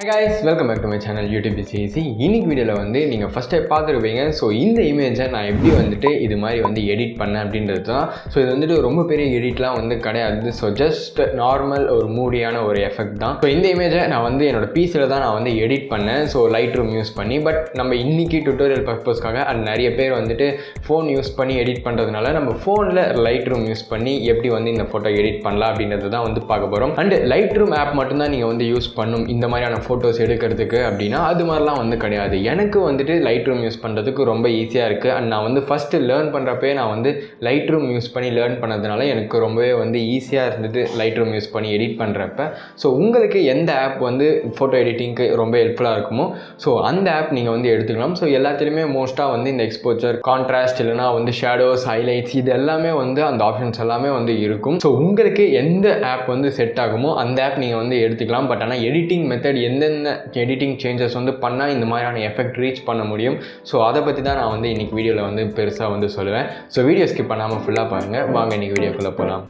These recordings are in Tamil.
Hi guys, welcome back to my channel YouTube BCC. இன்னைக்கு வீடியோவில் வந்து நீங்கள் ஃபஸ்ட் டைம் பார்த்துருப்பீங்க. ஸோ இந்த இமேஜை நான் எப்படி வந்துட்டு இது மாதிரி வந்து எடிட் பண்ணேன் அப்படின்றது தான். ஸோ இது வந்துட்டு ரொம்ப பெரிய எடிட்லாம் வந்து கிடையாது. ஸோ ஜஸ்ட் நார்மல் ஒரு மூடியான ஒரு எஃபெக்ட் தான். ஸோ இந்த இமேஜை நான் வந்து என்னோட பிசியில் தான் நான் வந்து எடிட் பண்ணேன். ஸோ லைட்ரூம் யூஸ் பண்ணி. பட் நம்ம இன்னைக்கு டுட்டோரியல் பர்பஸ்க்காக அண்ட் நிறைய பேர் வந்துட்டு ஃபோன் யூஸ் பண்ணி எடிட் பண்ணுறதுனால நம்ம ஃபோனில் லைட்ரூம் யூஸ் பண்ணி எப்படி வந்து இந்த ஃபோட்டோ எடிட் பண்ணலாம் அப்படின்றது தான் வந்து பார்க்க போகிறோம். அண்ட் லைட்ரூம் ஆப் மட்டும்தான் நீங்கள் வந்து யூஸ் பண்ணும் இந்த மாதிரியான ஃபோட்டோஸ் எடுக்கிறதுக்கு அப்படின்னா அது மாதிரிலாம் வந்து கிடையாது. எனக்கு வந்துட்டு லைட்ரூம் யூஸ் பண்ணுறதுக்கு ரொம்ப ஈஸியாக இருக்குது. அண்ட் நான் வந்து ஃபஸ்ட்டு லேர்ன் பண்ணுறப்பே நான் வந்து லைட்ரூம் யூஸ் பண்ணி லேர்ன் பண்ணதுனால எனக்கு ரொம்பவே வந்து ஈஸியாக இருந்துட்டு லைட்ரூம் யூஸ் பண்ணி எடிட் பண்ணுறப்ப. ஸோ உங்களுக்கு எந்த ஆப் வந்து ஃபோட்டோ எடிட்டிங்க்கு ரொம்ப ஹெல்ப்ஃபுல்லாக இருக்குமோ ஸோ அந்த ஆப் நீங்கள் வந்து எடுத்துக்கலாம். ஸோ எல்லாத்துலேயுமே மோஸ்ட்டாக வந்து இந்த எக்ஸ்போச்சர், கான்ட்ராஸ்ட், இல்லைனா வந்து ஷேடோஸ், ஹைலைட்ஸ் இது எல்லாமே வந்து அந்த ஆப்ஷன்ஸ் எல்லாமே வந்து இருக்கும். ஸோ உங்களுக்கு எந்த ஆப் வந்து செட் ஆகுமோ அந்த ஆப் நீங்கள் வந்து எடுத்துக்கலாம். பட் ஆனால் எடிட்டிங் மெத்தட் எந்தெந்த எடிட்டிங் சேஞ்சஸ் வந்து பண்ணால் இந்த மாதிரியான எஃபெக்ட் ரீச் பண்ண முடியும். ஸோ அதை பற்றி தான் நான் வந்து இன்றைக்கி வீடியோவில் வந்து பெருசாக வந்து சொல்லுவேன். ஸோ வீடியோ ஸ்கிப் பண்ணாமல் ஃபுல்லாக பாருங்கள். வாங்க இன்றைக்கி வீடியோக்குள்ளே போகலாம்.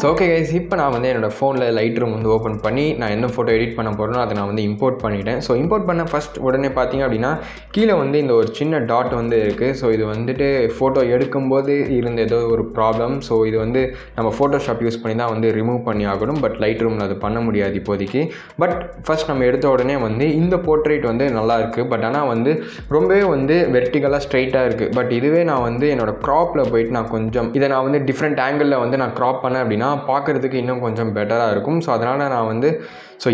ஸோ ஓகே கைஸ், இப்போ நான் வந்து என்னோடய ஃபோனில் லைட்ரூம் வந்து ஓப்பன் பண்ணி நான் என்ன ஃபோட்டோ எடிட் பண்ண போகிறேனோ அதை நான் வந்து இம்போர்ட் பண்ணிவிட்டேன். ஸோ இம்போர்ட் பண்ண ஃபஸ்ட் உடனே பார்த்தீங்க அப்படின்னா கீழே வந்து இந்த ஒரு சின்ன டாட் வந்து இருக்குது. ஸோ இது வந்துட்டு ஃபோட்டோ எடுக்கும்போது இருந்த ஏதோ ஒரு ப்ராப்ளம். ஸோ இது வந்து நம்ம ஃபோட்டோஷாப் யூஸ் பண்ணி தான் வந்து ரிமூவ் பண்ணி ஆகணும். பட் லைட்ரூமில் அது பண்ண முடியாது இப்போதைக்கு. பட் ஃபஸ்ட் நம்ம எடுத்த உடனே வந்து இந்த போர்ட்ரேட் வந்து நல்லா இருக்குது. பட் ஆனால் வந்து ரொம்பவே வந்து வெர்டிகலாக ஸ்ட்ரைட்டாக இருக்குது. பட் இதுவே நான் வந்து என்னோடய க்ராப்பில் போயிட்டு நான் கொஞ்சம் இதை நான் வந்து டிஃப்ரெண்ட் ஆங்கிளில் வந்து நான் க்ராப் பண்ணேன் அப்படின்னா பார்க்குறதுக்கு இன்னும் கொஞ்சம் பெட்டராக இருக்கும். ஸோ அதனால் நான் வந்து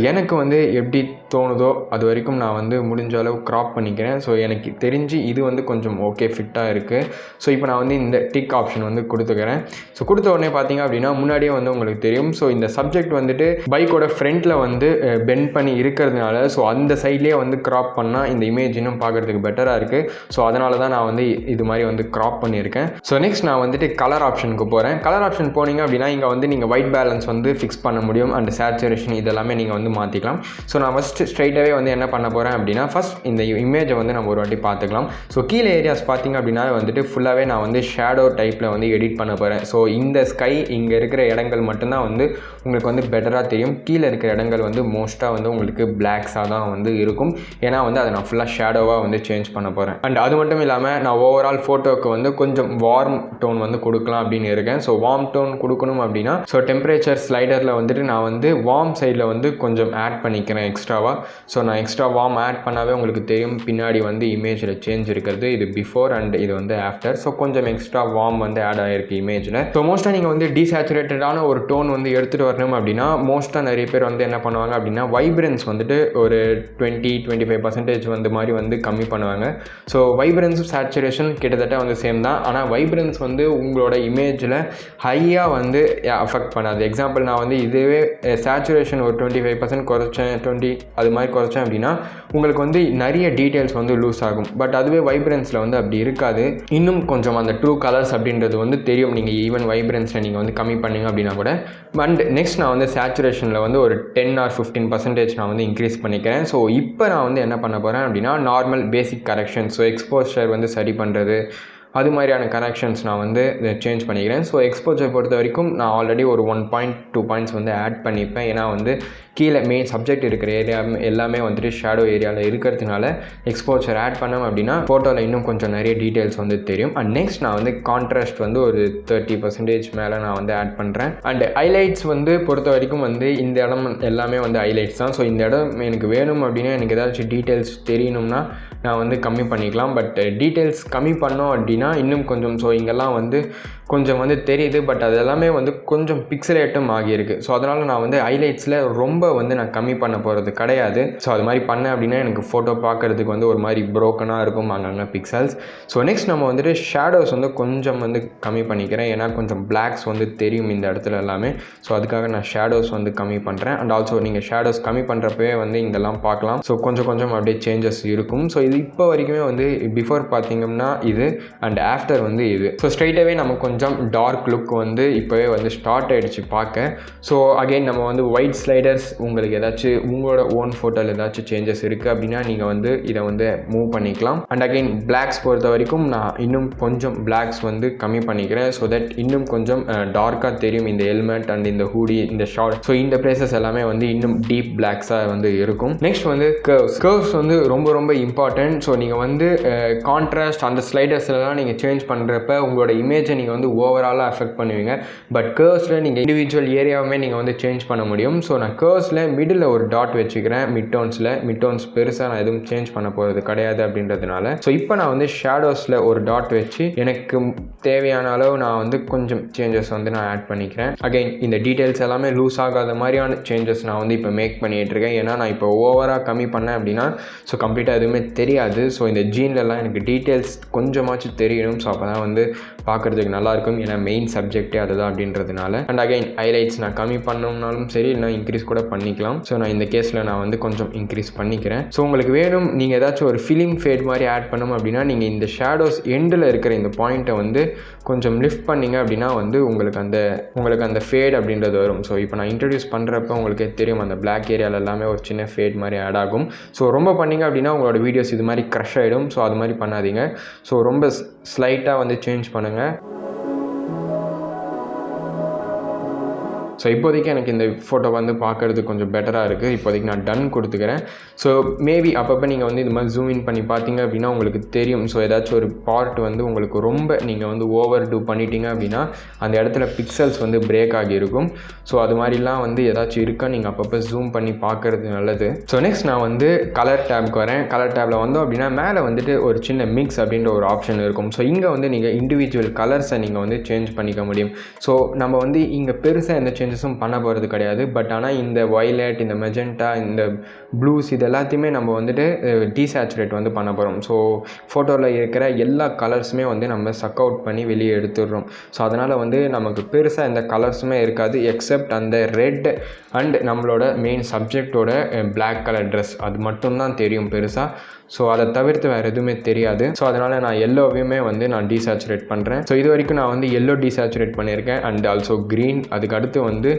எனக்கு வந்து எப்படி தோணுதோ அது வரைக்கும் நான் வந்து முடிஞ்ச அளவு க்ராப் பண்ணிக்கிறேன். ஸோ எனக்கு தெரிஞ்சு இது வந்து கொஞ்சம் ஓகே ஃபிட்டாக இருக்குது. ஸோ இப்போ நான் வந்து இந்த டிக் ஆப்ஷன் வந்து கொடுத்துக்கிறேன். ஸோ கொடுத்த உடனே பார்த்தீங்க அப்படின்னா முன்னாடியே வந்து உங்களுக்கு தெரியும். ஸோ இந்த சப்ஜெக்ட் வந்துட்டு பைக்கோட ஃப்ரண்ட்டில் வந்து பெண்ட் பண்ணி இருக்கிறதுனால ஸோ அந்த சைட்லேயே வந்து க்ராப் பண்ணால் இந்த இமேஜ் இன்னும் பார்க்குறதுக்கு பெட்டராக இருக்குது. ஸோ அதனால தான் நான் வந்து இது மாதிரி வந்து க்ராப் பண்ணியிருக்கேன். ஸோ நெக்ஸ்ட் நான் வந்துட்டு கலர் ஆப்ஷனுக்கு போகிறேன். கலர் ஆப்ஷன் போனீங்க அப்படின்னா இங்கே வந்து நீங்கள் ஒயிட் பேலன்ஸ் வந்து ஃபிக்ஸ் பண்ண முடியும். அண்ட் சேச்சுரேஷன் இதெல்லாமே நீங்கள் வந்து மாற்றிக்கலாம். ஸோ நான் ஃபஸ்ட்டு ஸ்ட்ரைட்டாகவே வந்து என்ன பண்ண போகிறேன் அப்படின்னா ஃபஸ்ட் இந்த இமேஜை வந்து நம்ம ஒரு வாட்டி பார்த்துக்கலாம். ஸோ கீழே ஏரியாஸ் பார்த்திங்க அப்படின்னா வந்துட்டு ஃபுல்லாகவே நான் வந்து ஷேடோ டைப்பில் வந்து எடிட் பண்ண போகிறேன். ஸோ இந்த ஸ்கை இங்கே இருக்கிற இடங்கள் மட்டும்தான் வந்து உங்களுக்கு வந்து பெட்டராக தெரியும். கீழே இருக்கிற இடங்கள் வந்து மோஸ்ட்டாக வந்து உங்களுக்கு பிளாக்ஸாக தான் வந்து இருக்கும். ஏன்னா வந்து அதை நான் ஃபுல்லாக ஷேடோவாக வந்து சேஞ்ச் பண்ண போகிறேன். அண்ட் அது மட்டும் இல்லாமல் நான் ஓவரால் ஃபோட்டோவுக்கு வந்து கொஞ்சம் வார்ம் டோன் வந்து கொடுக்கலாம் அப்படின்னு இருக்கேன். ஸோ வார்ம் டோன் கொடுக்கணும் அப்படின்னா ஸோ டெம்பரேச்சர் ஸ்லைடரில் வந்துட்டு நான் வந்து வார்ம் சைடில் வந்து கொஞ்சம் ஆட் பண்ணிக்கிறேன் எக்ஸ்ட்ராவாக. ஸோ நான் எக்ஸ்ட்ரா வார்ம் ஆட் பண்ணாவே உங்களுக்கு தெரியும் பின்னாடி வந்து இமேஜில் சேஞ்ச் இருக்கிறது. இது பிஃபோர் அண்ட் இது வந்து ஆஃப்டர். ஸோ கொஞ்சம் எக்ஸ்ட்ரா வார்ம் வந்து ஆட் ஆகிருக்கு இமேஜில். ஸோ மோஸ்ட்டாக நீங்கள் வந்து டீசேச்சுரேட்டடான ஒரு டோன் வந்து எடுத்துகிட்டு வரணும் அப்படின்னா மோஸ்ட்டாக நிறைய பேர் வந்து என்ன பண்ணுவாங்க அப்படின்னா வைப்ரன்ஸ் வந்துட்டு ஒரு 20-25% வந்து மாதிரி வந்து கம்மி பண்ணுவாங்க. ஸோ வைப்ரன்ஸ் சேச்சுரேஷன் கிட்டத்தட்ட வந்து சேம் தான். ஆனால் வைப்ரன்ஸ் வந்து உங்களோட இமேஜில் ஹையாக வந்து அஃபெக்ட் பண்ணாது. எக்ஸாம்பிள் நான் வந்து இதுவே சேச்சுரேஷன் ஒரு 25% குறைச்சேன், 20 அது மாதிரி குறைச்சேன் அப்படின்னா உங்களுக்கு வந்து நிறைய டீட்டெயில்ஸ் வந்து லூஸ் ஆகும். பட் அதுவே வைப்ரன்ஸில் வந்து அப்படி இருக்காது. இன்னும் கொஞ்சம் அந்த ட்ரூ கலர்ஸ் அப்படின்றது வந்து தெரியும் நீங்கள் ஈவன் வைப்ரன்ஸில் நீங்கள் வந்து கம்மி பண்ணிங்க அப்படின்னா கூட. அண்ட் நெக்ஸ்ட் நான் வந்து சேச்சுரேஷனில் வந்து ஒரு 10 or 15% நான் வந்து இன்க்ரீஸ் பண்ணிக்கிறேன். ஸோ இப்போ நான் வந்து என்ன பண்ண போகிறேன் அப்படின்னா நார்மல் பேசிக் கரெக்ஷன், ஸோ எக்ஸ்போஷர் வந்து சரி பண்ணுறது அது மாதிரியான கனெக்ஷன்ஸ் நான் வந்து சேஞ்ச் பண்ணிக்கிறேன். ஸோ எக்ஸ்போஜர் பொறுத்த வரைக்கும் நான் ஆல்ரெடி ஒரு 1.2 பாயிண்ட்ஸ் வந்து ஆட் பண்ணிப்பேன். ஏன்னா வந்து கீழே மெயின் சப்ஜெக்ட் இருக்கிற ஏரியா எல்லாமே வந்துட்டு ஷேடோ ஏரியாவில் இருக்கிறதுனால எக்ஸ்போஜர் ஆட் பண்ணோம் அப்படின்னா ஃபோட்டோவில் இன்னும் கொஞ்சம் நிறைய டீட்டெயில்ஸ் வந்து தெரியும். அண்ட் நெக்ஸ்ட் நான் வந்து கான்ட்ராஸ்ட் வந்து ஒரு 30% மேலே நான் வந்து ஆட் பண்ணுறேன். அண்ட் ஹைலைட்ஸ் வந்து பொறுத்த வரைக்கும் வந்து இந்த இடம் எல்லாமே வந்து ஹைலைட்ஸ் தான். ஸோ இந்த இடம் எனக்கு வேணும் அப்படின்னா எனக்கு ஏதாச்சும் டீட்டெயில்ஸ் தெரியணும்னா நான் வந்து கம்மி பண்ணிக்கலாம். பட் டீட்டெயில்ஸ் கம்மி பண்ணோம் அப்படின்னா இன்னும் கொஞ்சம் ஸோ இங்கெல்லாம் வந்து கொஞ்சம் வந்து தெரியுது. பட் அது எல்லாமே வந்து கொஞ்சம் பிக்சலேட்டும் ஆகியிருக்கு. ஸோ அதனால் நான் வந்து ஹைலைட்ஸில் ரொம்ப வந்து நான் கம்மி பண்ண போகிறது கிடையாது. ஸோ அது மாதிரி பண்ணேன் அப்படின்னா எனக்கு ஃபோட்டோ பார்க்குறதுக்கு வந்து ஒரு மாதிரி ப்ரோக்கனாக இருக்கும் அங்கங்கே பிக்சல்ஸ். ஸோ நெக்ஸ்ட் நம்ம வந்துட்டு ஷேடோஸ் வந்து கொஞ்சம் வந்து கம்மி பண்ணிக்கிறேன். ஏன்னா கொஞ்சம் பிளாக்ஸ் வந்து தெரியும் இந்த இடத்துல எல்லாமே. ஸோ அதுக்காக நான் ஷேடோஸ் வந்து கம்மி பண்ணுறேன். அண்ட் ஆல்சோ நீங்கள் ஷேடோஸ் கம்மி பண்ணுறப்பவே வந்து இங்கெல்லாம் பார்க்கலாம். ஸோ கொஞ்சம் கொஞ்சம் அப்படியே சேஞ்சஸ் இருக்கும். ஸோ இது இப்போ வரைக்குமே வந்து பிஃபோர் பார்த்தீங்கன்னா இது அண்ட் ஆஃப்டர் வந்து இது. ஸோ ஸ்ட்ரைட்டாகவே நம்ம கொஞ்சம் டார்க் லுக் வந்து இப்போவே வந்து ஸ்டார்ட் ஆகிடுச்சு பார்க்க. ஸோ அகெயின் நம்ம வந்து ஒயிட் ஸ்லைடர்ஸ் உங்களுக்கு ஏதாச்சும் உங்களோட ஓன் ஃபோட்டோவில் ஏதாச்சும் சேஞ்சஸ் இருக்குது அப்படின்னா நீங்கள் வந்து இதை வந்து மூவ் பண்ணிக்கலாம். அண்ட் அகைன் பிளாக்ஸ் பொறுத்த வரைக்கும் நான் இன்னும் கொஞ்சம் பிளாக்ஸ் வந்து கம்மி பண்ணிக்கிறேன். ஸோ தட் இன்னும் கொஞ்சம் டார்க்காக தெரியும் இந்த ஹெல்மெட் அண்ட் இந்த ஹூடி, இந்த ஷார்ட். ஸோ இந்த பிளேசஸ் எல்லாமே வந்து இன்னும் டீப் பிளாக்ஸாக வந்து இருக்கும். நெக்ஸ்ட் வந்து கர்வ்ஸ் வந்து ரொம்ப ரொம்ப இம்பார்ட்டன்ட். ஸோ நீங்கள் வந்து கான்ட்ராஸ்ட் அந்த ஸ்லைடர்ஸ்லாம் நீங்கள் சேஞ்ச் பண்ணுறப்ப உங்களோட இமேஜை நீங்கள் வந்து ஓவராலாக அஃபெக்ட் பண்ணுவீங்க. பட் கர்வ்ஸில் நீங்கள் இண்டிவிஜுவல் ஏரியாவுமே நீங்கள் வந்து சேஞ்ச் பண்ண முடியும். ஸோ நான் கர்வ்ஸில் மிடில் ஒரு டாட் வச்சுக்கிறேன். மிட் டோன்ஸ் பெருசாக நான் எதுவும் சேஞ்ச் பண்ண போகிறது கிடையாது அப்படின்றதுனால. ஸோ இப்போ நான் வந்து ஷேடோஸில் ஒரு டாட் வச்சு எனக்கு தேவையான அளவு நான் வந்து கொஞ்சம் சேஞ்சஸ் வந்து நான் ஆட் பண்ணிக்கிறேன். அகைன் இந்த டீட்டெயில்ஸ் எல்லாமே லூஸ் ஆகாத மாதிரியான சேஞ்சஸ் நான் வந்து இப்போ மேக் பண்ணிகிட்டு இருக்கேன். ஏன்னா நான் இப்போ ஓவராக கம்மி பண்ணேன் அப்படின்னா ஸோ கம்ப்ளீட்டாக எதுவுமே தெரியாது. ஸோ இந்த ஜீன்லலாம் எனக்கு டீட்டெயில்ஸ் கொஞ்சமாச்சும் தெரியணும். ஸோ அப்போ தான் வந்து பார்க்குறதுக்கு நல்லாயிருக்கும். ஏன்னா மெயின் சப்ஜெக்டே அதுதான் அப்படின்றதுனால. அண்ட் அகைன் ஹைலைட்ஸ் நான் கம்மி பண்ணோம்னாலும் சரி, இல்லை இன்க்ரீஸ் கூட பண்ணிக்கலாம். ஸோ நான் இந்த கேஸில் நான் வந்து கொஞ்சம் இன்க்ரீஸ் பண்ணிக்கிறேன். ஸோ உங்களுக்கு வேணும் நீங்கள் ஏதாச்சும் ஒரு ஃபிலிம் ஃபேட் மாதிரி ஆட் பண்ணணும் அப்படின்னா நீங்கள் இந்த ஷேடோஸ் எண்டில் இருக்கிற இந்த பாயிண்ட்டை வந்து கொஞ்சம் லிஃப்ட் பண்ணிங்க அப்படின்னா வந்து உங்களுக்கு அந்த ஃபேட் அப்படின்றது வரும். ஸோ இப்போ நான் இன்ட்ரடியூஸ் பண்ணுறப்ப உங்களுக்கே தெரியும் அந்த பிளாக் ஏரியாவில் எல்லாமே ஒரு சின்ன ஃபேட் மாதிரி ஆட் ஆகும். ஸோ ரொம்ப பண்ணிங்க அப்படின்னா உங்களோட வீடியோஸ் இது மாதிரி க்ரஷ் ஆகிடும். ஸோ அது மாதிரி பண்ணாதீங்க. ஸோ ரொம்ப ஸ்லைட்டாக வந்து சேஞ்ச் பண்ணுங்கள். ஸோ இப்போதைக்கு எனக்கு இந்த ஃபோட்டோ வந்து பார்க்குறதுக்கு கொஞ்சம் பெட்டராக இருக்குது. இப்போதைக்கு நான் டன் கொடுத்துக்கிறேன். ஸோ மேபி அப்பப்போ நீங்கள் வந்து இந்த மாதிரி ஜூம் இன் பண்ணி பார்த்தீங்க அப்படின்னா உங்களுக்கு தெரியும். ஸோ ஏதாச்சும் ஒரு பார்ட் வந்து உங்களுக்கு ரொம்ப நீங்கள் வந்து ஓவர் டூ பண்ணிட்டீங்க அப்படின்னா அந்த இடத்துல பிக்சல்ஸ் வந்து பிரேக் ஆகியிருக்கும். ஸோ அது மாதிரிலாம் வந்து ஏதாச்சும் இருக்கா நீங்கள் அப்பப்போ ஜூம் பண்ணி பார்க்குறது நல்லது. ஸோ நெக்ஸ்ட் நான் வந்து கலர் டேப்க்கு வரேன். கலர் டேப்பில் வந்தோம் அப்படின்னா மேலே வந்துட்டு ஒரு சின்ன மிக்ஸ் அப்படின்ற ஒரு ஆப்ஷன் இருக்கும். ஸோ இங்கே வந்து நீங்கள் இண்டிவிஜுவல் கலர்ஸை நீங்கள் வந்து சேஞ்ச் பண்ணிக்க முடியும். ஸோ நம்ம வந்து இங்கே பெருசாக எந்த சேஞ்சஸும் பண்ண போகிறது கிடையாது. பட் ஆனால் இந்த வயலட், இந்த மெஜெண்டா, இந்த ப்ளூஸ் இது எல்லாத்தையுமே நம்ம வந்துட்டு டீசேச்சுரேட் வந்து பண்ண போகிறோம். ஸோ ஃபோட்டோவில் இருக்கிற எல்லா கலர்ஸுமே வந்து நம்ம சக் அவுட் பண்ணி வெளியே எடுத்துடுறோம். ஸோ அதனால் வந்து நமக்கு பெருசாக எந்த கலர்ஸுமே இருக்காது எக்ஸப்ட் அந்த ரெட் அண்ட் நம்மளோட மெயின் சப்ஜெக்டோட பிளாக் கலர் ட்ரெஸ் அது மட்டும்தான் தெரியும் பெருசாக. ஸோ அதை தவிர்த்து வேறு எதுவுமே தெரியாது. ஸோ அதனால் நான் எல்லோவையுமே வந்து நான் டீசேச்சுரேட் பண்ணுறேன். ஸோ இது வரைக்கும் நான் வந்து எல்லோ டீசேச்சுரேட் பண்ணியிருக்கேன் அண்ட் ஆல்சோ க்ரீன். அதுக்கு அடுத்து வந்து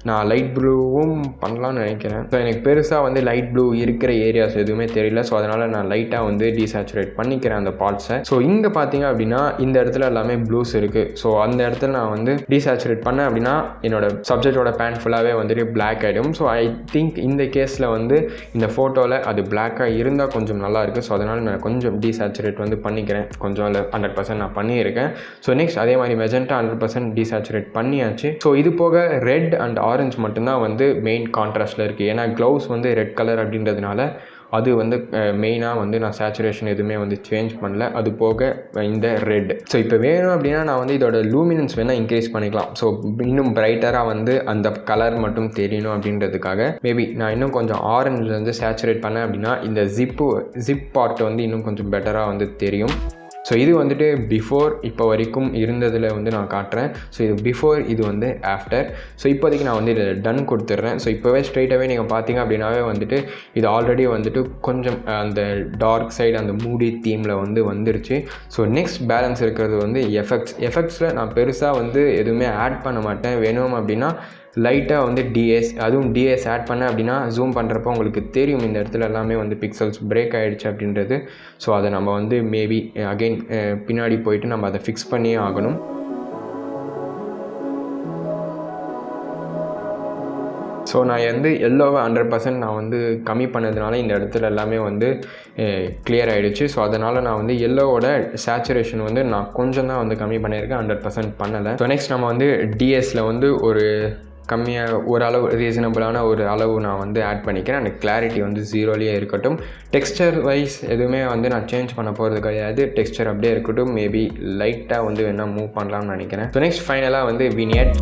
நான் லைட் ப்ளூவும் பண்ணலான்னு நினைக்கிறேன். ஸோ எனக்கு பெருசாக வந்து லைட் ப்ளூ இருக்கிற ஏரியாஸ் எதுவுமே தெரியல. ஸோ அதனால் நான் லைட்டாக வந்து டீசேச்சுரேட் பண்ணிக்கிறேன் அந்த பார்ட்ஸை. ஸோ இங்கே பார்த்தீங்க அப்படின்னா இந்த இடத்துல எல்லாமே ப்ளூஸ் இருக்குது. ஸோ அந்த இடத்துல நான் வந்து டீசேச்சுரேட் பண்ணேன் அப்படின்னா என்னோட சப்ஜெக்டோட பேண்ட் ஃபுல்லாகவே வந்துட்டு பிளாக் ஆகிடும். ஸோ ஐ திங்க் இந்த கேஸில் வந்து இந்த ஃபோட்டோவில் அது பிளாக்காக இருந்தால் கொஞ்சம் நல்லா இருக்குது. ஸோ அதனால் நான் கொஞ்சம் டீசேச்சுரேட் வந்து பண்ணிக்கிறேன். கொஞ்சம் இல்லை 100% நான் பண்ணியிருக்கேன். ஸோ நெக்ஸ்ட் அதே மாதிரி மெஜெண்டா 100% டீசேச்சுரேட் பண்ணியாச்சு. ஸோ இது போக ரெட் அண்ட் ஆரஞ்சு மட்டும்தான் வந்து மெயின் கான்ட்ராஸ்டில் இருக்குது. ஏன்னா க்ளவுஸ் வந்து ரெட் கலர் அப்படின்றதுனால அது வந்து மெயினாக வந்து நான் சேச்சுரேஷன் எதுவுமே வந்து சேஞ்ச் பண்ணல. அது போக இந்த ரெட். ஸோ இப்போ வேணும் அப்படின்னா நான் வந்து இதோட லூமினன்ஸ் வேணால் இன்க்ரீஸ் பண்ணிக்கலாம். ஸோ இன்னும் பிரைட்டராக வந்து அந்த கலர் மட்டும் தெரியணும் அப்படின்றதுக்காக மேபி நான் இன்னும் கொஞ்சம் ஆரஞ்சில் வந்து சேச்சுரேட் பண்ணேன் அப்படின்னா இந்த ஜிப் பார்ட் வந்து இன்னும் கொஞ்சம் பெட்டராக வந்து தெரியும். ஸோ இது வந்துட்டு பிஃபோர் இப்போ வரைக்கும் இருந்ததில் வந்து நான் காட்டுறேன். ஸோ இது பிஃபோர், இது வந்து ஆஃப்டர். ஸோ இப்போதைக்கு நான் வந்து இதில் டன் கொடுத்துட்றேன். ஸோ இப்போவே ஸ்ட்ரைட்டாகவே நீங்கள் பார்த்தீங்க அப்படின்னாவே வந்துட்டு இது ஆல்ரெடி வந்துட்டு கொஞ்சம் அந்த டார்க் சைடு அந்த மூடி தீமில் வந்து வந்துருச்சு. ஸோ நெக்ஸ்ட் பேலன்ஸ் இருக்கிறது வந்து எஃபெக்ட்ஸில் நான் பெருசாக வந்து எதுவுமே ஆட் பண்ண மாட்டேன். வேணும் அப்படின்னா லைட்டாக வந்து அதுவும் டிஎஸ் ஆட் பண்ணேன் அப்படின்னா ஜூம் பண்ணுறப்போ உங்களுக்கு தெரியும் இந்த இடத்துல எல்லாமே வந்து பிக்சல்ஸ் பிரேக் ஆகிடுச்சு அப்படின்றது. ஸோ அதை நம்ம வந்து மேபி அகெயின் பின்னாடி போயிட்டு நம்ம அதை ஃபிக்ஸ் பண்ணியே ஆகணும். ஸோ நான் வந்து எல்லோவை 100% நான் வந்து கம்மி பண்ணதுனால இந்த இடத்துல எல்லாமே வந்து கிளியர் ஆகிடுச்சு. ஸோ அதனால் நான் வந்து எல்லோவோட சேச்சுரேஷன் வந்து நான் கொஞ்சம் தான் வந்து கம்மி பண்ணியிருக்கேன், 100% பண்ணலை. ஸோ நெக்ஸ்ட் நம்ம வந்து டிஎஸில் வந்து ஒரு கம்மியாக ஓரளவு ரீசனபிளான ஒரு அளவு நான் வந்து ஆட் பண்ணிக்கிறேன். அந்த கிளாரிட்டி வந்து 0லேயே இருக்கட்டும். டெக்ஸ்டர் வைஸ் எதுவுமே வந்து நான் சேஞ்ச் பண்ண போகிறது கிடையாது. டெக்ஸ்டர் அப்படியே இருக்கட்டும். மேபி லைட்டாக வந்து வேணால் மூவ் பண்ணலாம்னு நினைக்கிறேன். ஸோ நெக்ஸ்ட் ஃபைனலாக வந்து வினியட்.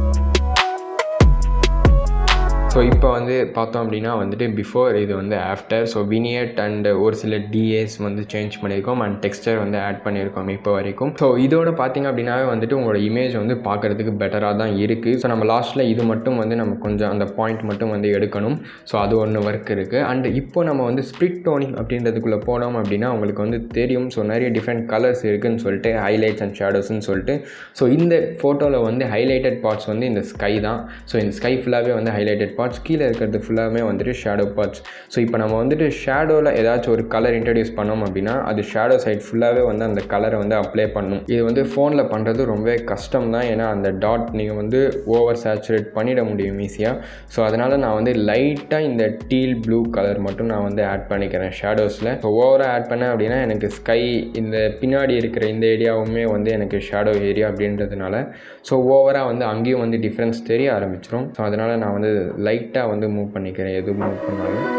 ஸோ இப்போ வந்து பார்த்தோம் அப்படின்னா வந்துட்டு பிஃபோர், இது வந்து ஆஃப்டர். ஸோ வினியட் அண்ட் ஒரு சில டிஏஸ் வந்து சேஞ்ச் பண்ணியிருக்கோம் அண்ட் டெக்ஸ்டர் வந்து ஆட் பண்ணியிருக்கோம் இப்போ வரைக்கும். ஸோ இதோட பார்த்திங்க அப்படின்னாவே வந்துட்டு உங்களோட இமேஜ் வந்து பார்க்குறதுக்கு பெட்டராக தான் இருக்குது. ஸோ நம்ம லாஸ்ட்டில் இது மட்டும் வந்து நம்ம கொஞ்சம் அந்த பாயிண்ட் மட்டும் வந்து எடுக்கணும். ஸோ அது ஒன்று ஒர்க் இருக்குது. அண்ட் இப்போ நம்ம வந்து ஸ்ப்ளிட் டோனிங் அப்படின்றதுக்குள்ளே போனோம் அப்படின்னா உங்களுக்கு வந்து தெரியும். ஸோ நிறைய டிஃப்ரெண்ட் கலர்ஸ் இருக்குதுன்னு சொல்லிட்டு ஹைலைட்ஸ் அண்ட் ஷேடோஸ்ன்னு சொல்லிட்டு. ஸோ இந்த ஃபோட்டோவில் வந்து ஹைலைட்டட் பார்ட்ஸ் வந்து இந்த ஸ்கை தான். ஸோ இந்த ஸ்கை ஃபுல்லாகவே வந்து ஹைலைட்டட் பார்ட்ஸ், கீழே இருக்கிறது ஃபுல்லாகவே வந்துட்டு ஷேடோ பார்ட்ஸ். ஸோ இப்போ நம்ம வந்துட்டு ஷேடோவில் ஏதாச்சும் ஒரு கலர் இன்ட்ரடியூஸ் பண்ணோம் அப்படின்னா அது ஷேடோ சைட் ஃபுல்லாகவே வந்து அந்த கலரை வந்து அப்ளை பண்ணணும். இது வந்து ஃபோனில் பண்ணுறது ரொம்பவே கஷ்டம் தான். ஏன்னா அந்த டாட் நீங்கள் வந்து ஓவர் சேச்சுரேட் பண்ணிட முடியும் ஈஸியாக. ஸோ அதனால் நான் வந்து லைட்டாக இந்த டீல் ப்ளூ கலர் மட்டும் நான் வந்து ஆட் பண்ணிக்கிறேன் ஷேடோஸில். ஸோ ஓவராக ஆட் பண்ணேன் அப்படின்னா எனக்கு ஸ்கை இந்த பின்னாடி இருக்கிற இந்த ஏரியாவுமே வந்து எனக்கு ஷேடோ ஏரியா அப்படின்றதுனால ஸோ ஓவராக வந்து அங்கேயும் வந்து டிஃப்ரென்ஸ் தெரிய ஆரம்பிச்சிடும். ஸோ அதனால் நான் வந்து லைட்டாக வந்து மூவ் பண்ணிக்கிறேன் எது மூவ் பண்ணாலும்.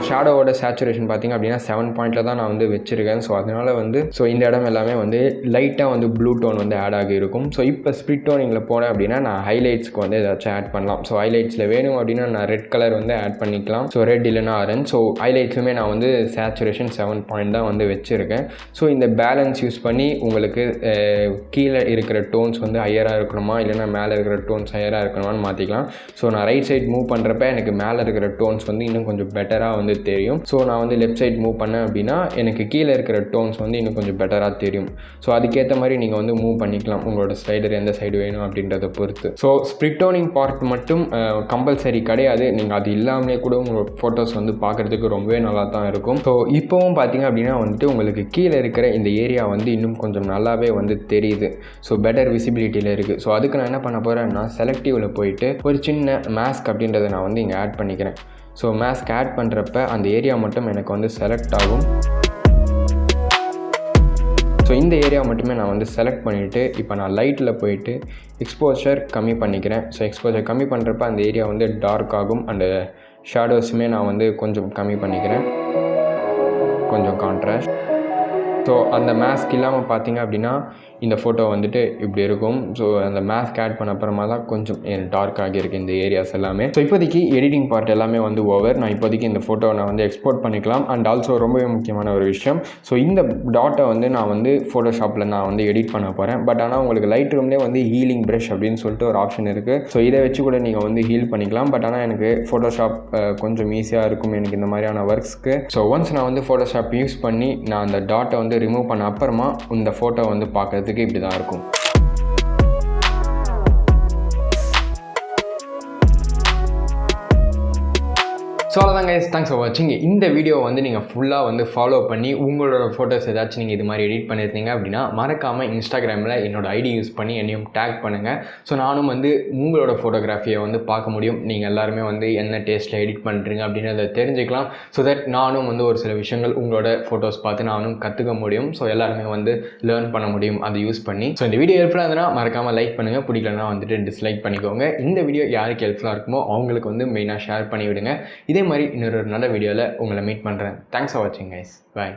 ஷேடோவோட சேச்சுரேஷன் பார்த்திங்க அப்படின்னா 7 பாயிண்டில் தான் நான் வந்து வச்சுருக்கேன். ஸோ அதனால் வந்து இந்த இடம் எல்லாமே வந்து லைட்டாக வந்து ப்ளூ டோன் வந்து ஆட் ஆகி இருக்கும். ஸோ இப்போ ஸ்ப்ளிட் டோனிங்கில் போனேன் அப்படின்னா நான் ஹைலைட்ஸ்க்கு வந்து ஏதாச்சும் ஆட் பண்ணலாம். ஸோ ஹைலைட்ஸில் வேணும் அப்படின்னா நான் ரெட் கலர் வந்து ஆட் பண்ணிக்கலாம். ஸோ ரெட் இல்லைனா ஆரஞ்ச். ஸோ ஹைலைட்ஸுமே நான் வந்து சேச்சுரேஷன் 7 பாயிண்ட் தான் வந்து வச்சுருக்கேன். ஸோ இந்த பேலன்ஸ் யூஸ் பண்ணி உங்களுக்கு கீழே இருக்கிற டோன்ஸ் வந்து ஹையராக இருக்கணுமா இல்லைனா மேலே இருக்கிற டோன்ஸ் ஹையராக இருக்கணுமான்னு மாற்றிக்கலாம். ஸோ நான் ரைட் சைட் மூவ் பண்ணுறப்ப எனக்கு மேலே இருக்கிற டோன்ஸ் வந்து இன்னும் கொஞ்சம் பெட்டராக வந்து தெரியும். ஸோ நான் வந்து லெஃப்ட் சைட் மூவ் பண்ணேன் அப்படின்னா எனக்கு கீழே இருக்கிற டோன்ஸ் வந்து இன்னும் கொஞ்சம் பெட்டராக தெரியும். ஸோ அதுக்கேற்ற மாதிரி நீங்கள் வந்து மூவ் பண்ணிக்கலாம் உங்களோட ஸ்லைடர் எந்த சைடு வேணும் அப்படின்றத பொறுத்து. ஸோ ஸ்ப்ளிட் டோனிங் பார்ட் மட்டும் கம்பல்சரி கிடையாது. நீங்கள் அது இல்லாமலே கூட உங்களோட ஃபோட்டோஸ் வந்து பார்க்குறதுக்கு ரொம்பவே நல்லா தான் இருக்கும். ஸோ இப்போவும் பார்த்தீங்க அப்படின்னா வந்துட்டு உங்களுக்கு கீழே இருக்கிற இந்த ஏரியா வந்து இன்னும் கொஞ்சம் நல்லாவே வந்து தெரியுது. ஸோ பெட்டர் விசிபிலிட்டியில் இருக்குது. ஸோ அதுக்கு நான் என்ன பண்ண போகிறேன்னா செலக்டிவில் போயிட்டு ஒரு சின்ன மாஸ்க் அப்படின்றத நான் வந்து இங்கே ஆட் பண்ணிக்கிறேன். ஸோ மாஸ்க் ஆட் பண்ணுறப்ப அந்த ஏரியா மட்டும் எனக்கு வந்து செலக்ட் ஆகும். ஸோ இந்த ஏரியா மட்டுமே நான் வந்து செலக்ட் பண்ணிவிட்டு இப்போ நான் லைட்டில் போயிட்டு எக்ஸ்போஷர் கம்மி பண்ணிக்கிறேன். ஸோ எக்ஸ்போஷர் கம்மி பண்ணுறப்ப அந்த ஏரியா வந்து டார்க் ஆகும். அண்டு ஷேடோஸுமே நான் வந்து கொஞ்சம் கம்மி பண்ணிக்கிறேன், கொஞ்சம் கான்ட்ராஸ்ட். ஸோ அந்த மாஸ்க் இல்லாமல் பார்த்தீங்க அப்படின்னா இந்த ஃபோட்டோ வந்துட்டு இப்படி இருக்கும். ஸோ அந்த மாஸ்க் ஆட் பண்ண அப்புறமா தான் கொஞ்சம் டார்க் ஆகியிருக்கு இந்த ஏரியாஸ் எல்லாமே. ஸோ இப்போதைக்கு எடிட்டிங் பார்ட் எல்லாமே வந்து ஓவர். நான் இப்போதைக்கு இந்த ஃபோட்டோவை நான் வந்து எக்ஸ்போர்ட் பண்ணிக்கலாம். அண்ட் ஆல்சோ ரொம்பவே முக்கியமான ஒரு விஷயம், ஸோ இந்த டாட்டை வந்து நான் வந்து ஃபோட்டோஷாப்பில் நான் வந்து எடிட் பண்ண போகிறேன். பட் ஆனால் உங்களுக்கு லைட் ரூம்லேயே வந்து ஹீலிங் ப்ரஷ் அப்படின்னு சொல்லிட்டு ஒரு ஆப்ஷன் இருக்குது. ஸோ இதை வச்சு கூட நீங்கள் வந்து ஹீல் பண்ணிக்கலாம். பட் ஆனால் எனக்கு ஃபோட்டோஷாப் கொஞ்சம் ஈஸியாக இருக்கும் எனக்கு இந்த மாதிரியான ஒர்க்ஸ்க்கு. ஸோ ஒன்ஸ் நான் வந்து ஃபோட்டோஷாப் யூஸ் பண்ணி நான் அந்த டாட்டை வந்து ரிமூவ் பண்ண அப்புறமா இந்த ஃபோட்டோ வந்து பார்க்கறதுக்கு இப்படி தான் இருக்கும். ஸோ அவ்வளோதான் கைஸ், தேங்க்ஸ் ஃபார் வாட்சிங். இந்த வீடியோ வந்து நீங்கள் ஃபுல்லாக வந்து ஃபாலோ பண்ணி உங்களோட ஃபோட்டோஸ் ஏதாச்சும் நீங்கள் இது மாதிரி எடிட் பண்ணியிருந்தீங்க அப்படின்னா மறக்காமல் இன்ஸ்டாகிராமில் என்னோட ஐடி யூஸ் பண்ணி என்னையும் டேக் பண்ணுங்கள். ஸோ நானும் வந்து உங்களோட ஃபோட்டோகிராஃபியை வந்து பார்க்க முடியும். நீங்கள் எல்லாருமே வந்து என்ன டேஸ்ட்டில் எடிட் பண்ணுறீங்க அப்படின்றத தெரிஞ்சுக்கலாம். ஸோ தட் நானும் வந்து ஒரு சில விஷயங்கள் உங்களோட ஃபோட்டோஸ் பார்த்து நானும் கற்றுக்க முடியும். ஸோ எல்லாருமே வந்து லேர்ன் பண்ண முடியும் அதை யூஸ் பண்ணி. ஸோ இந்த வீடியோ ஹெல்ப்ஃபுல்லாக இருந்ததுன்னா மறக்காமல் லைக் பண்ணுங்கள், பிடிக்கலன்னா வந்துட்டு டிஸ்லைக் பண்ணிக்கோங்க. இந்த வீடியோ யாருக்கு ஹெல்ப்ஃபுல்லாக இருக்குமோ அவங்களுக்கு வந்து மெயினாக ஷேர் பண்ணிவிடுங்க. இதே மாதிரி இன்னொரு நல்ல வீடியோவில் உங்களை மீட் பண்ணுறேன். தேங்க்ஸ் ஃபார் வாட்சிங் கைஸ். பாய்.